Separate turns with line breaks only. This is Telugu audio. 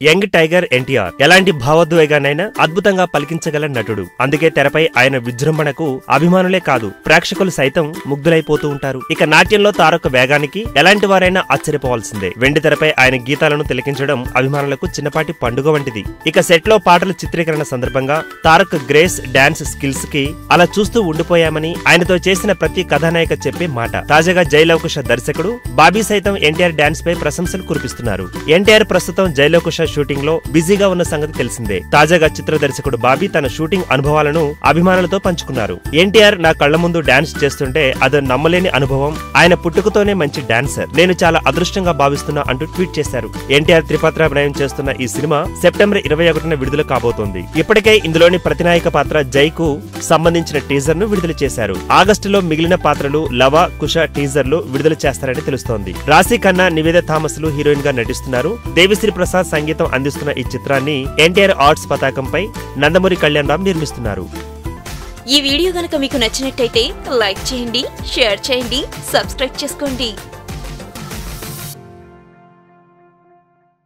యంగ్ టైగర్ ఎన్టీఆర్ ఎలాంటి భావోద్వేగానైనా అద్భుతంగా పలికించగల నటుడు. అందుకే తెరపై ఆయన విజృంభణకు అభిమానులే కాదు ప్రేక్షకులు సైతం ముగ్ధులైపోతూ ఉంటారు. ఇక నాట్యంలో తారక్ వేగానికి ఎలాంటి వారైనా ఆశ్చర్యపోవాల్సిందే. వెండి తెరపై ఆయన గీతాలను తిలకించడం అభిమానులకు చిన్నపాటి పండుగ వంటిది. ఇక సెట్ లో పాటల చిత్రీకరణ సందర్భంగా తారక్ గ్రేస్ డాన్స్ స్కిల్స్ కి అలా చూస్తూ ఉండిపోయామని ఆయనతో చేసిన ప్రతి కథానాయక చెప్పే మాట. తాజాగా జైలవకుశ దర్శకుడు బాబీ సైతం ఎన్టీఆర్ డాన్స్ పై ప్రశంసలు కురిపిస్తున్నారు. ఎన్టీఆర్ ప్రస్తుతం జైలవకుశ షూటింగ్ లో బిజీగా ఉన్న సంగతి తెలిసిందే. తాజాగా చిత్ర దర్శకుడు బాబీ తన షూటింగ్ అనుభవాలను అభిమానులతో పంచుకున్నారు. ఎన్టీఆర్ నా కళ్ల ముందు డాన్స్ చేస్తుంటే అది నమ్మలేని అనుభవం. ఆయన పుట్టుకతోనే మంచి డాన్సర్. నేను చాలా అదృష్టంగా భావిస్తున్నా అంటూ ట్వీట్ చేశారు. ఎన్టీఆర్ త్రిపాత్రాభినయం చేస్తున్న ఈ సినిమా సెప్టెంబర్ 21న విడుదల కాబోతోంది. ఇప్పటికే ఇందులోని ప్రతినాయక పాత్ర జైకు సంబంధించిన టీజర్ ను విడుదల చేశారు. ఆగస్టులో మిగిలిన పాత్రలు లవ, కుష టీజర్లు విడుదల చేస్తారని తెలుస్తోంది. రాశి ఖన్నా, నివేద థామస్ లు హీరోయిన్ గా నటిస్తున్నారు. దేవిశ్రీ ప్రసాద్ సంగీతం అందిస్తున్న ఈ చిత్రాన్ని ఎన్టీఆర్ ఆర్ట్స్ పతాకంపై నందమూరి కళ్యాణ్ రామ్ నిర్మిస్తున్నారు.
ఈ వీడియో గనుక మీకు నచ్చినట్టయితే లైక్ చేయండి, షేర్ చేయండి, సబ్స్క్రైబ్ చేసుకోండి.